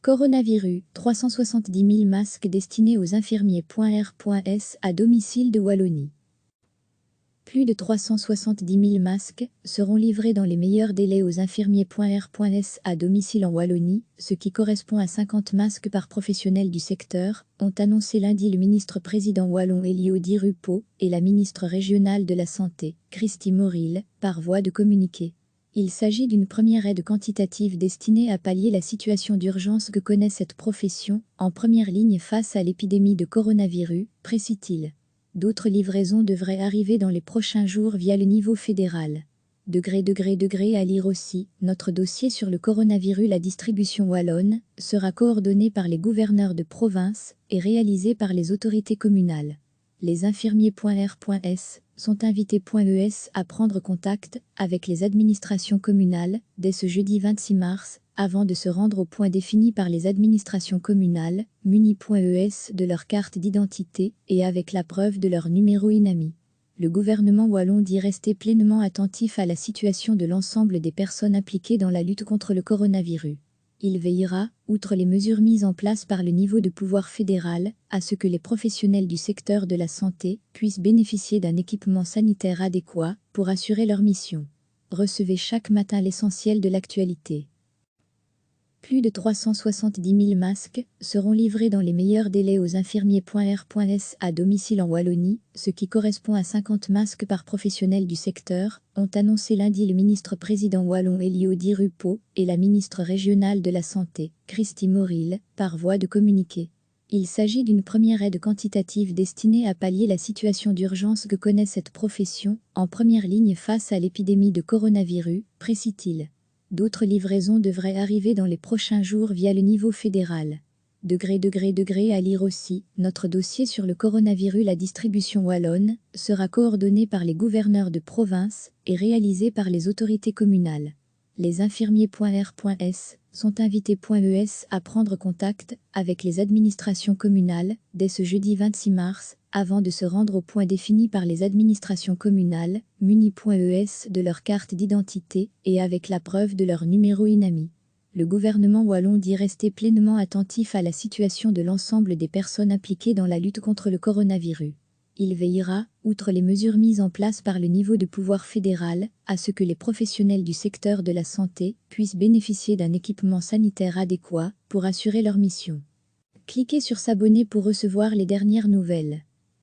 Coronavirus, 370 000 masques destinés aux infirmiers.R.S à domicile de Wallonie. Plus de 370 000 masques seront livrés dans les meilleurs délais aux infirmiers.R.S à domicile en Wallonie, ce qui correspond à 50 masques par professionnel du secteur, ont annoncé lundi le ministre-président wallon Elio Di Rupo et la ministre régionale de la Santé, Christy Morile, par voie de communiqué. Il s'agit d'une première aide quantitative destinée à pallier la situation d'urgence que connaît cette profession, en première ligne face à l'épidémie de coronavirus, précise-t-il. D'autres livraisons devraient arriver dans les prochains jours via le niveau fédéral. À lire aussi, notre dossier sur le coronavirus. La distribution wallonne sera coordonnée par les gouverneurs de province et réalisée par les autorités communales. Les infirmiers.R.S sont invités.es à prendre contact avec les administrations communales dès ce jeudi 26 mars, avant de se rendre au point défini par les administrations communales, munis.es de leur carte d'identité et avec la preuve de leur numéro INAMI. Le gouvernement wallon dit rester pleinement attentif à la situation de l'ensemble des personnes impliquées dans la lutte contre le coronavirus. Il veillera, outre les mesures mises en place par le niveau de pouvoir fédéral, à ce que les professionnels du secteur de la santé puissent bénéficier d'un équipement sanitaire adéquat pour assurer leur mission. Recevez chaque matin l'essentiel de l'actualité. Plus de 370 000 masques seront livrés dans les meilleurs délais aux infirmiers.R.S à domicile en Wallonie, ce qui correspond à 50 masques par professionnel du secteur, ont annoncé lundi le ministre-président wallon Elio Di Rupo et la ministre régionale de la Santé, Christy Morile, par voie de communiqué. Il s'agit d'une première aide quantitative destinée à pallier la situation d'urgence que connaît cette profession, en première ligne face à l'épidémie de coronavirus, précise-t-il. D'autres livraisons devraient arriver dans les prochains jours via le niveau fédéral. À lire aussi, notre dossier sur le coronavirus. La distribution wallonne sera coordonnée par les gouverneurs de province et réalisée par les autorités communales. Les infirmiers.R.S sont invités.es à prendre contact avec les administrations communales dès ce jeudi 26 mars, avant de se rendre au point défini par les administrations communales, munis.es de leur carte d'identité et avec la preuve de leur numéro INAMI. Le gouvernement wallon dit rester pleinement attentif à la situation de l'ensemble des personnes impliquées dans la lutte contre le coronavirus. Il veillera, outre les mesures mises en place par le niveau de pouvoir fédéral, à ce que les professionnels du secteur de la santé puissent bénéficier d'un équipement sanitaire adéquat pour assurer leur mission. Cliquez sur s'abonner pour recevoir les dernières nouvelles.